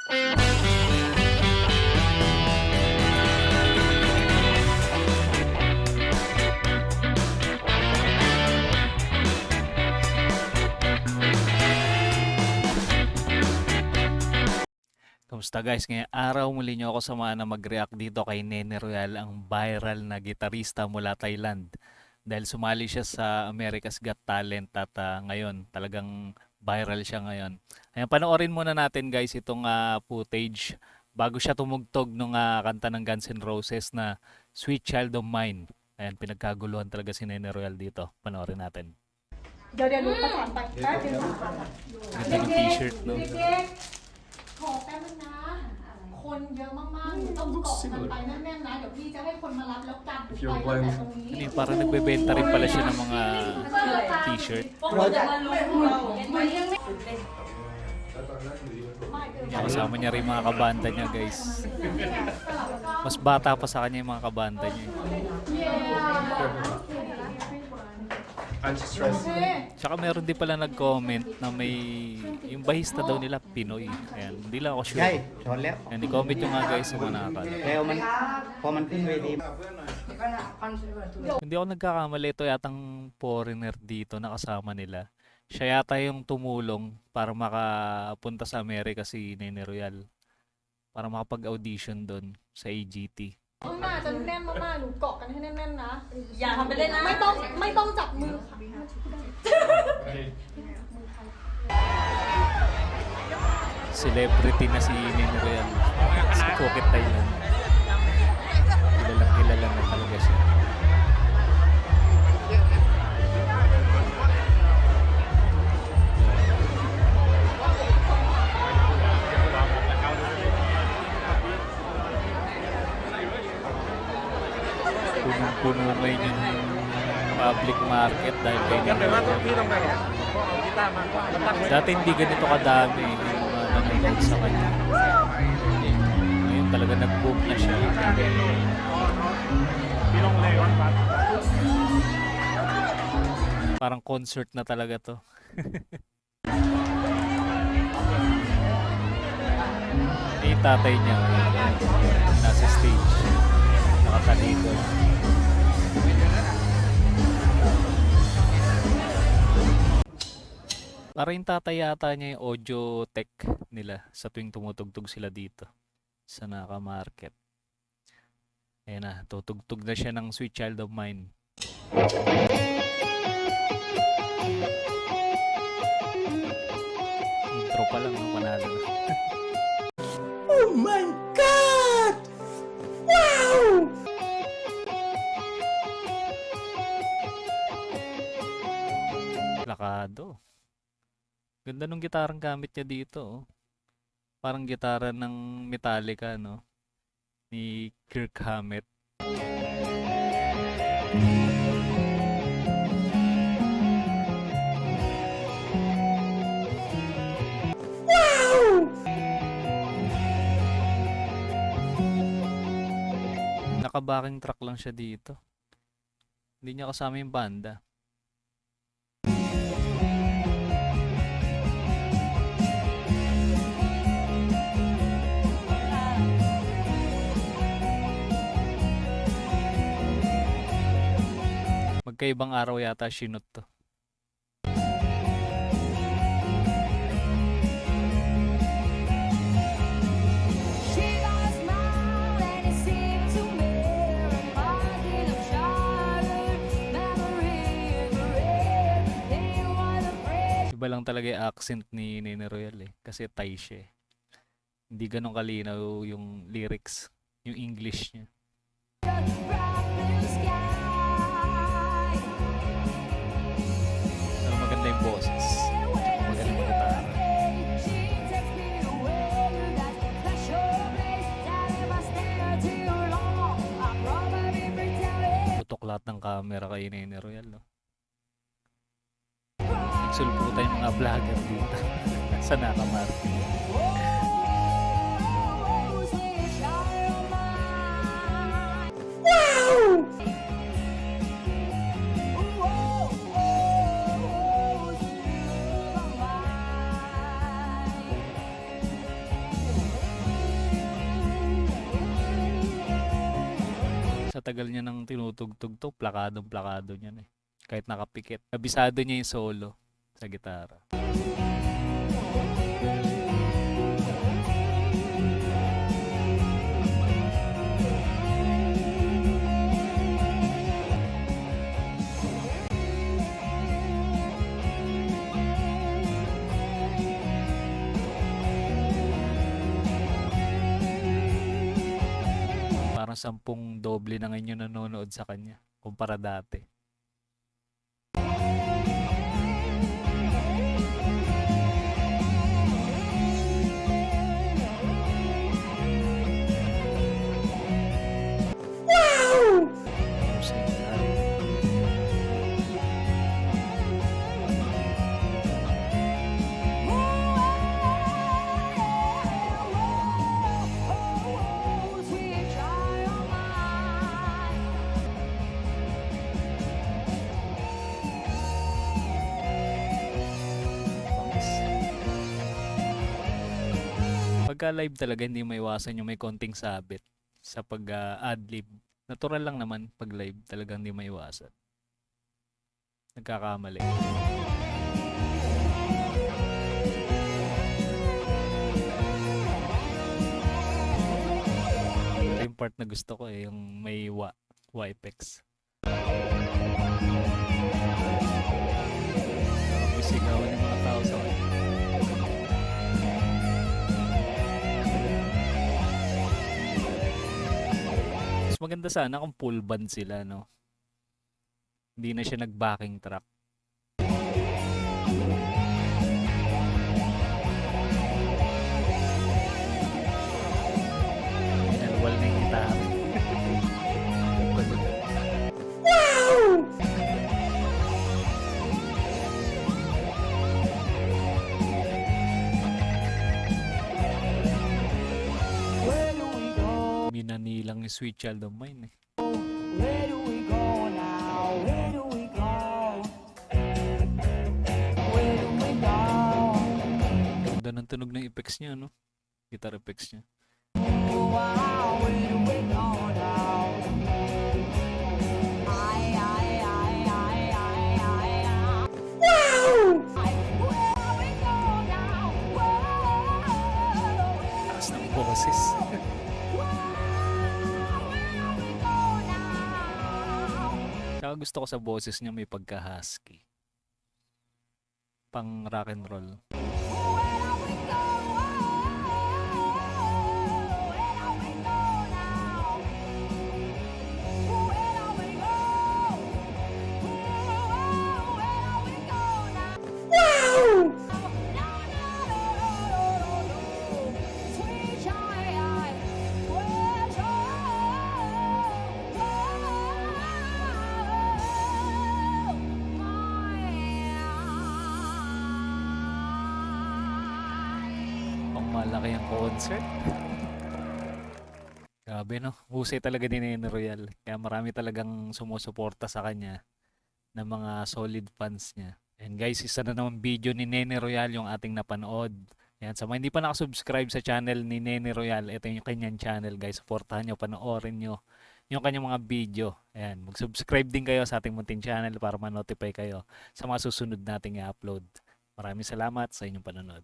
Kamusta guys? Ngayong araw muli niyo ako samahan na mag-react dito kay Nene Royal, ang viral na gitarista mula Thailand. Dahil sumali siya sa America's Got Talent at ngayon talagang viral siya ngayon. Ayan, panoorin muna natin guys itong footage bago siya tumugtog nung kanta ng Guns N' Roses na Sweet Child of Mine. Ayan, pinagkaguluhan talaga si Nene Royal dito. Panoorin natin. เดี๋ยวหนูประสานไปแป๊บนึงค่ะ Ganda ng t-shirt, no? เด็กๆขอแป๊บนึงนะ คนเยอะมากๆหนูต้องเกาะกันไปแน่นๆนะ เดี๋ยวพี่จะให้คนมารับแล้วกันไปตั้งแต่ตรงนี้ Ano yun, parang nagbebenta rin pala siya ng mga t-shirt. Kasama niya rin mga kabanda niya guys. Mas bata pa sa kanya yung mga kabanda niya. Anti-stress. Tsaka meron din pala nag-comment na may yung bahista daw nila Pinoy. Ayan, hindi lang ako sure. ใช่ชนแล้ว Ayan, i-comment nyo nga guys sa mga nakakala. แล้วมันพอมันขึ้นเวที Hindi ako nagkakamali, ito yatang foreigner dito na kasama nila. Siya yata yung tumulong para makapunta sa Amerika si Nene Royal. Para makapag-audition doon sa AGT. ข้างหน้าจะแน่นมากๆหนูเกาะกันให้แน่นๆนะ อย่าทำไปเล่นนะ ไม่ต้องจับมือค่ะ Celebrity na si Nene Royal. Si Phuket, Thailand. Kilala na talaga siya. Punong-puno ngayon yung public market dahil kay Nene Royal. Dati hindi ganito kadami yung mga nanonood sa kanya. Ngayon talaga nag-boom na siya. Parang concert na talaga to. Yung tatay niya nasa stage. Nakatalikod. Para yung tatay yata niya yung audio tech nila sa tuwing tumutugtog sila dito sa Naka Market. Ayan na, tutugtog na siya ng Sweet Child of Mine. Intro pa lang, no? Panalo na. Oh my God! Wow! Lakado. Ganda nung gitarang gamit niya dito, oh. Parang gitara ng Metallica, no? Ni Kirk Hammett. Wow! Naka-backing track lang siya dito. Hindi niya kasama yung banda. Magkaibang araw yata sinut to. Iba lang talaga yung accent ni Nene Royal eh. Kasi Thai siya eh. Hindi ganun kalinaw yung lyrics, yung English niya. Pero maganda yung boses. Magaling yung gitara. Tutok lahat ng camera kay Nene Royal, no? Nagsulputan yung mga vlogger dito sa Naka Market. Tatagal niya ng tinutugtog to, plakadong-plakado niyan eh. Kahit nakapikit. Kabisado niya yung solo sa gitara. Parang 10 doble na ngayon yung nanonood sa kanya kumpara dati. Husay na. Bangis. Pagka live talaga hindi maiwasan yung may konting sabit sa pag adlib. Natural lang naman pag live talagang hindi maiwasan. Nagkakamali. Ito yung part na gusto ko eh, yung may Wipex. May sigawan ng mga tao sa kanya. Mas maganda sana kung full band sila, no? Hindi na siya nag-backing track. Pinalwal na yung gitara. Minanilang yung Sweet Child of Mine eh. Where do we go now? Where do we go? Where do we go? Ganda ng tunog ng effects niya, no? Guitar effects niya. Wow, where do we go now? Ay, ay, ay, ay, ay, ay, ay. Ay, where we go now? Whoa. Taas ng boses. Tsaka gusto ko sa boses niya may pagka-husky. Pang rock and roll. Pang malaki ang concert. Grabe no, husay talaga ni Nene Royal. Kaya marami talagang sumusuporta sa kanya ng mga solid fans niya. And guys, isa na naman video ni Nene Royal yung ating napanood. Yan, sa mga hindi pa nakasubscribe sa channel ni Nene Royal, ito yung kanyang channel guys. Supportahan nyo, panoorin nyo yung kanyang mga video. Ayan, mag-subscribe din kayo sa ating munting channel para ma-notify kayo sa mga susunod nating i-upload. Maraming salamat sa inyong panonood.